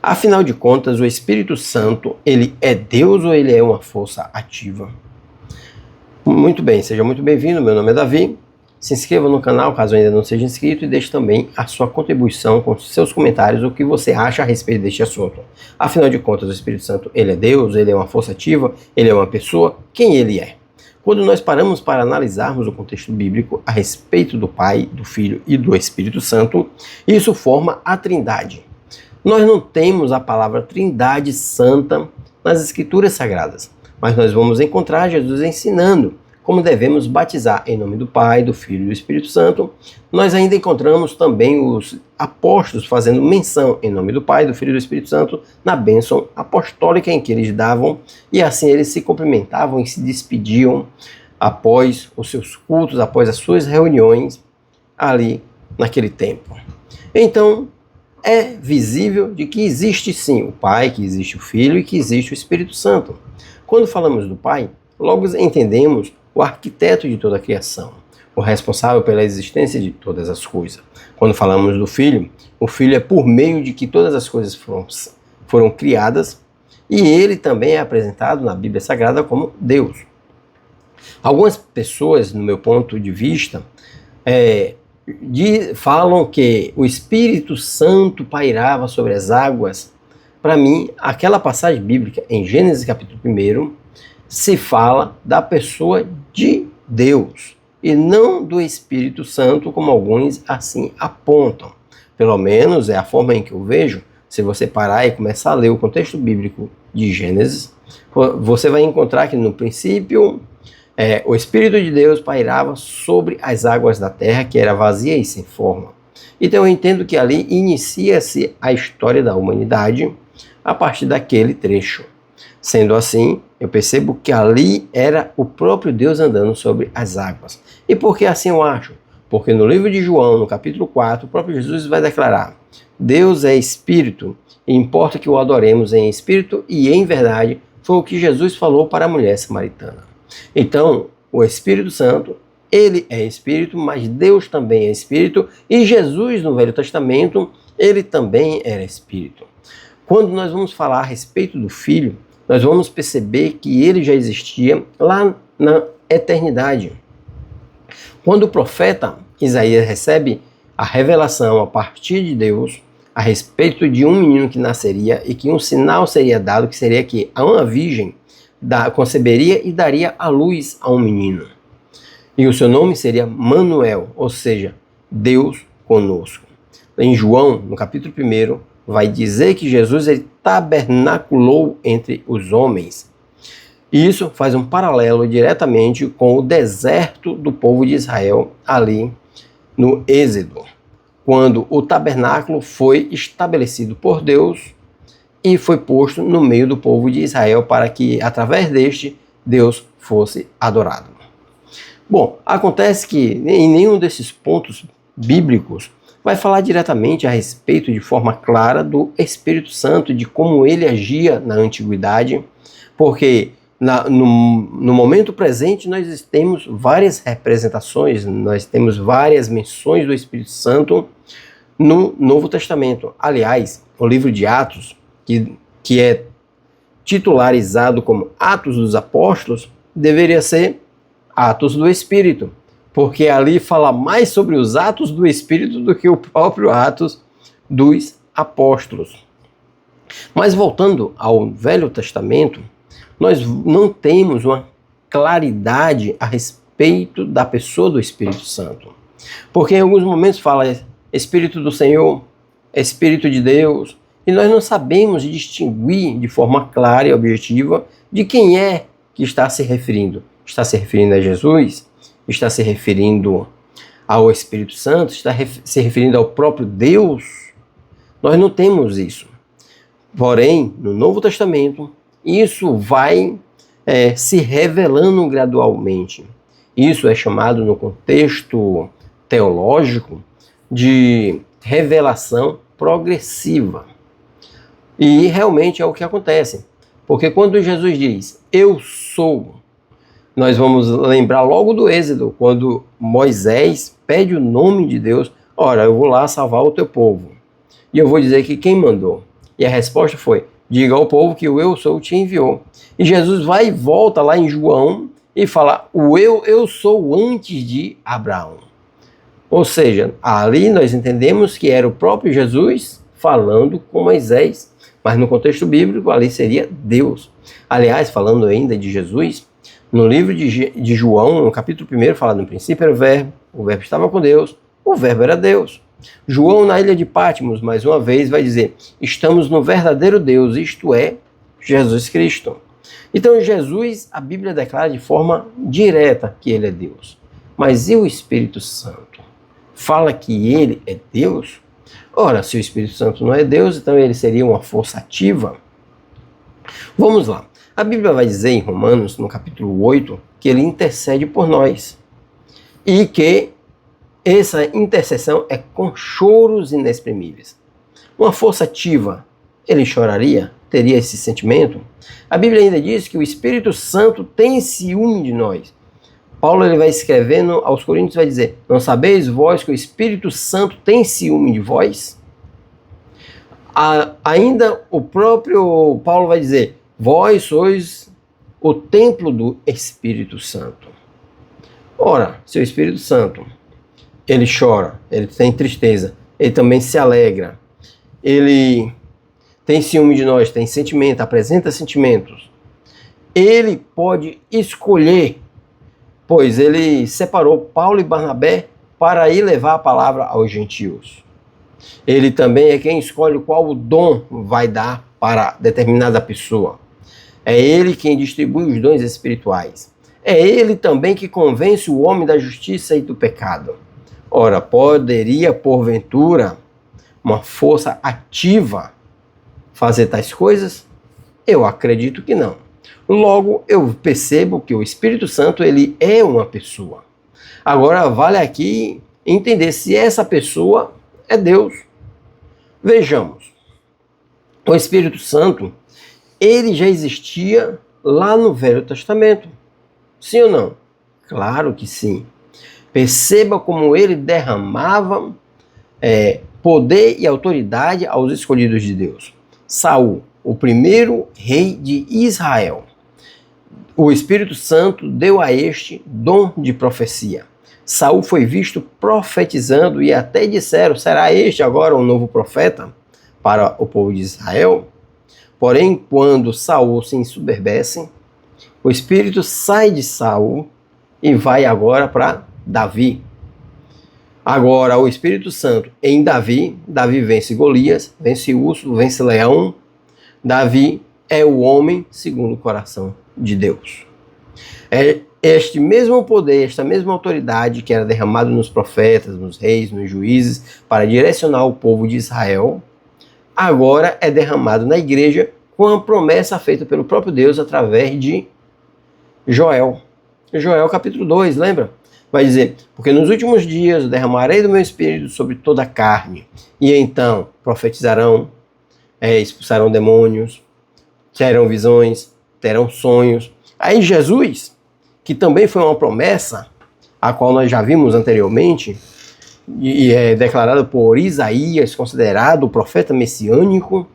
Afinal de contas, o Espírito Santo, ele é Deus ou ele é uma força ativa? Muito bem, seja muito bem-vindo, meu nome é Davi. Se inscreva no canal caso ainda não seja inscrito e deixe também a sua contribuição com seus comentários, o que você acha a respeito deste assunto. Afinal de contas, o Espírito Santo, ele é Deus, ele é uma força ativa, ele é uma pessoa, quem ele é? Quando nós paramos para analisarmos o contexto bíblico a respeito do Pai, do Filho e do Espírito Santo, isso forma a Trindade. Nós não temos a palavra Trindade Santa nas Escrituras Sagradas, mas nós vamos encontrar Jesus ensinando como devemos batizar em nome do Pai, do Filho e do Espírito Santo. Nós ainda encontramos também os apóstolos fazendo menção em nome do Pai, do Filho e do Espírito Santo na bênção apostólica em que eles davam, e assim eles se cumprimentavam e se despediam após os seus cultos, após as suas reuniões ali naquele tempo. Então, é visível de que existe sim o Pai, que existe o Filho e que existe o Espírito Santo. Quando falamos do Pai, logo entendemos o arquiteto de toda a criação, o responsável pela existência de todas as coisas. Quando falamos do Filho, o Filho é por meio de que todas as coisas foram criadas, e ele também é apresentado na Bíblia Sagrada como Deus. Algumas pessoas, no meu ponto de vista, falam que o Espírito Santo pairava sobre as águas. Para mim, aquela passagem bíblica em Gênesis capítulo 1 se fala da pessoa de Deus e não do Espírito Santo, como alguns assim apontam. Pelo menos é a forma em que eu vejo. Se você parar e começar a ler o contexto bíblico de Gênesis, você vai encontrar que no princípio o Espírito de Deus pairava sobre as águas da terra, que era vazia e sem forma. Então eu entendo que ali inicia-se a história da humanidade a partir daquele trecho. Sendo assim, eu percebo que ali era o próprio Deus andando sobre as águas. E por que assim eu acho? Porque no livro de João, no capítulo 4, o próprio Jesus vai declarar: Deus é Espírito, e importa que o adoremos em Espírito e em verdade. Foi o que Jesus falou para a mulher samaritana. Então, o Espírito Santo, ele é Espírito, mas Deus também é Espírito, e Jesus no Velho Testamento, ele também era Espírito. Quando nós vamos falar a respeito do Filho, nós vamos perceber que ele já existia lá na eternidade. Quando o profeta Isaías recebe a revelação a partir de Deus a respeito de um menino que nasceria e que um sinal seria dado, que seria que uma virgem conceberia e daria à luz a um menino. E o seu nome seria Manuel, ou seja, Deus conosco. Em João, no capítulo 1, vai dizer que Jesus ele tabernaculou entre os homens. E isso faz um paralelo diretamente com o deserto do povo de Israel ali no Êxodo, quando o tabernáculo foi estabelecido por Deus e foi posto no meio do povo de Israel para que, através deste, Deus fosse adorado. Bom, acontece que em nenhum desses pontos bíblicos vai falar diretamente a respeito de forma clara do Espírito Santo, de como ele agia na antiguidade, porque no momento presente nós temos várias representações, nós temos várias menções do Espírito Santo no Novo Testamento. Aliás, o livro de Atos, que é titularizado como Atos dos Apóstolos, deveria ser Atos do Espírito, porque ali fala mais sobre os atos do Espírito do que o próprio Atos dos Apóstolos. Mas voltando ao Velho Testamento, nós não temos uma claridade a respeito da pessoa do Espírito Santo. Porque em alguns momentos fala Espírito do Senhor, Espírito de Deus, e nós não sabemos distinguir de forma clara e objetiva de quem é que está se referindo. Está se referindo a Jesus? Está se referindo ao Espírito Santo? Está se referindo ao próprio Deus? Nós não temos isso. Porém, no Novo Testamento, isso vai se revelando gradualmente. Isso é chamado, no contexto teológico, de revelação progressiva. E realmente é o que acontece. Porque quando Jesus diz, eu sou, nós vamos lembrar logo do Êxodo, quando Moisés pede o nome de Deus. Ora, eu vou lá salvar o teu povo. E eu vou dizer que quem mandou? E a resposta foi: diga ao povo que o eu sou te enviou. E Jesus vai e volta lá em João e fala: o eu sou antes de Abraão. Ou seja, ali nós entendemos que era o próprio Jesus falando com Moisés, mas no contexto bíblico ali seria Deus. Aliás, falando ainda de Jesus, no livro de João, no capítulo 1, fala: no princípio era o verbo estava com Deus, o verbo era Deus. João, na ilha de Patmos, mais uma vez, vai dizer: estamos no verdadeiro Deus, isto é, Jesus Cristo. Então, Jesus, a Bíblia declara de forma direta que ele é Deus. Mas e o Espírito Santo? Fala que ele é Deus? Ora, se o Espírito Santo não é Deus, então ele seria uma força ativa? Vamos lá. A Bíblia vai dizer em Romanos, no capítulo 8, que ele intercede por nós. E que essa intercessão é com choros inexprimíveis. Uma força ativa, ele choraria? Teria esse sentimento? A Bíblia ainda diz que o Espírito Santo tem ciúme de nós. Paulo ele vai escrevendo aos Coríntios, vai dizer: não sabeis vós que o Espírito Santo tem ciúme de vós? Ainda o próprio Paulo vai dizer: vós sois o templo do Espírito Santo. Ora, se o Espírito Santo, ele chora, ele tem tristeza, ele também se alegra, ele tem ciúme de nós, tem sentimento, apresenta sentimentos, ele pode escolher, pois ele separou Paulo e Barnabé para ir levar a palavra aos gentios. Ele também é quem escolhe qual o dom vai dar para determinada pessoa. É ele quem distribui os dons espirituais. É ele também que convence o homem da justiça e do pecado. Ora, poderia, porventura, uma força ativa fazer tais coisas? Eu acredito que não. Logo, eu percebo que o Espírito Santo ele é uma pessoa. Agora, vale aqui entender se essa pessoa é Deus. Vejamos. O Espírito Santo, ele já existia lá no Velho Testamento. Sim ou não? Claro que sim. Perceba como ele derramava poder e autoridade aos escolhidos de Deus. Saul, o primeiro rei de Israel. O Espírito Santo deu a este dom de profecia. Saul foi visto profetizando e até disseram: será este agora um novo profeta para o povo de Israel? Porém, quando Saul se ensoberbece, o Espírito sai de Saul e vai agora para Davi. Agora, o Espírito Santo em Davi, Davi vence Golias, vence urso, vence leão. Davi é o homem segundo o coração de Deus. É este mesmo poder, esta mesma autoridade que era derramado nos profetas, nos reis, nos juízes, para direcionar o povo de Israel, agora é derramado na igreja com a promessa feita pelo próprio Deus através de Joel. Joel capítulo 2, lembra? Vai dizer: porque nos últimos dias derramarei do meu espírito sobre toda a carne, e então profetizarão, expulsarão demônios, terão visões, terão sonhos. Aí Jesus, que também foi uma promessa, a qual nós já vimos anteriormente, e é declarado por Isaías, considerado o profeta messiânico,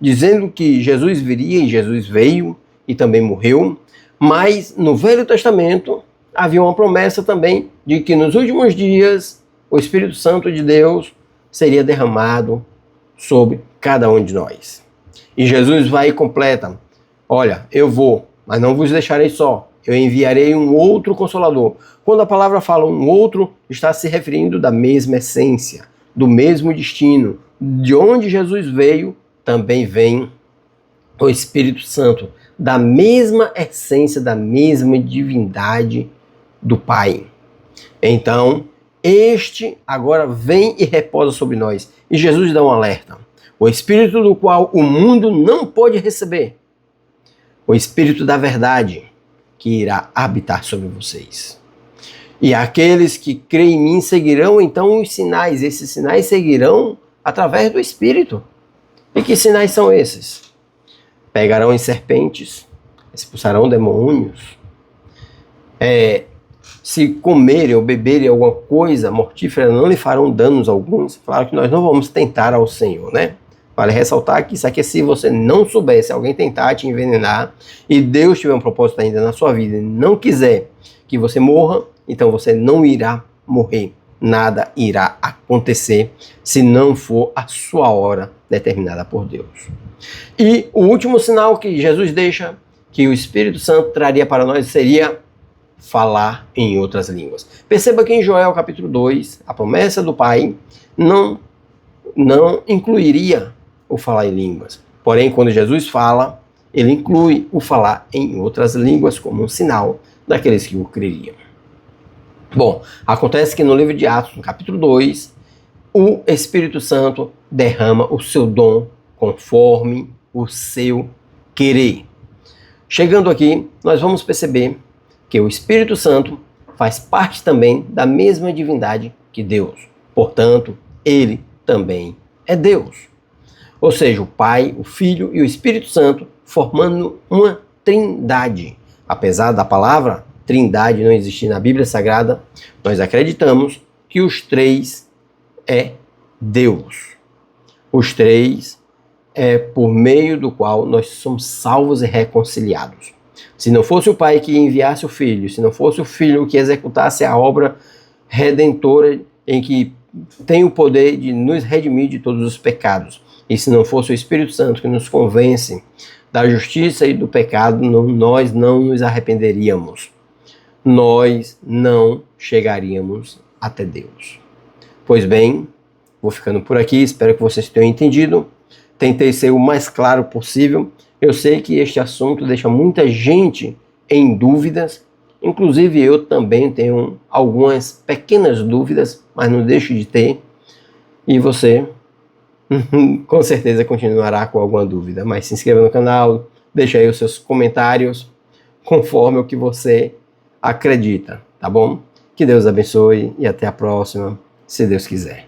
dizendo que Jesus viria, e Jesus veio e também morreu. Mas no Velho Testamento havia uma promessa também de que nos últimos dias o Espírito Santo de Deus seria derramado sobre cada um de nós. E Jesus vai e completa: olha, eu vou, mas não vos deixarei só, eu enviarei um outro Consolador. Quando a palavra fala um outro, está se referindo da mesma essência, do mesmo destino. De onde Jesus veio, também vem o Espírito Santo, da mesma essência, da mesma divindade do Pai. Então, este agora vem e repousa sobre nós. E Jesus dá um alerta: o Espírito do qual o mundo não pode receber, o Espírito da verdade, que irá habitar sobre vocês. E aqueles que creem em mim seguirão então os sinais. Esses sinais seguirão através do Espírito. E que sinais são esses? Pegarão em serpentes, expulsarão demônios. Se comerem ou beberem alguma coisa mortífera, não lhe farão danos alguns. Claro que nós não vamos tentar ao Senhor, né? Vale ressaltar que isso aqui, se você não souber, se alguém tentar te envenenar e Deus tiver um propósito ainda na sua vida e não quiser que você morra, então você não irá morrer. Nada irá acontecer se não for a sua hora determinada por Deus. E o último sinal que Jesus deixa, que o Espírito Santo traria para nós, seria falar em outras línguas. Perceba que em Joel capítulo 2, a promessa do Pai não incluiria o falar em línguas. Porém, quando Jesus fala, ele inclui o falar em outras línguas como um sinal daqueles que o creriam. Bom, acontece que no livro de Atos, no capítulo 2, o Espírito Santo derrama o seu dom conforme o seu querer. Chegando aqui, nós vamos perceber que o Espírito Santo faz parte também da mesma divindade que Deus. Portanto, ele também é Deus. Ou seja, o Pai, o Filho e o Espírito Santo formando uma trindade. Apesar da palavra trindade não existir na Bíblia Sagrada, nós acreditamos que os três é Deus. Os três é por meio do qual nós somos salvos e reconciliados. Se não fosse o Pai que enviasse o Filho, se não fosse o Filho que executasse a obra redentora em que tem o poder de nos redimir de todos os pecados, e se não fosse o Espírito Santo que nos convence da justiça e do pecado, nós não nos arrependeríamos. Nós não chegaríamos até Deus. Pois bem, vou ficando por aqui, espero que vocês tenham entendido. Tentei ser o mais claro possível. Eu sei que este assunto deixa muita gente em dúvidas, inclusive eu também tenho algumas pequenas dúvidas, mas não deixo de ter. E você, com certeza, continuará com alguma dúvida. Mas se inscreva no canal, deixa aí os seus comentários, conforme o que você acredita, tá bom? Que Deus abençoe e até a próxima, se Deus quiser.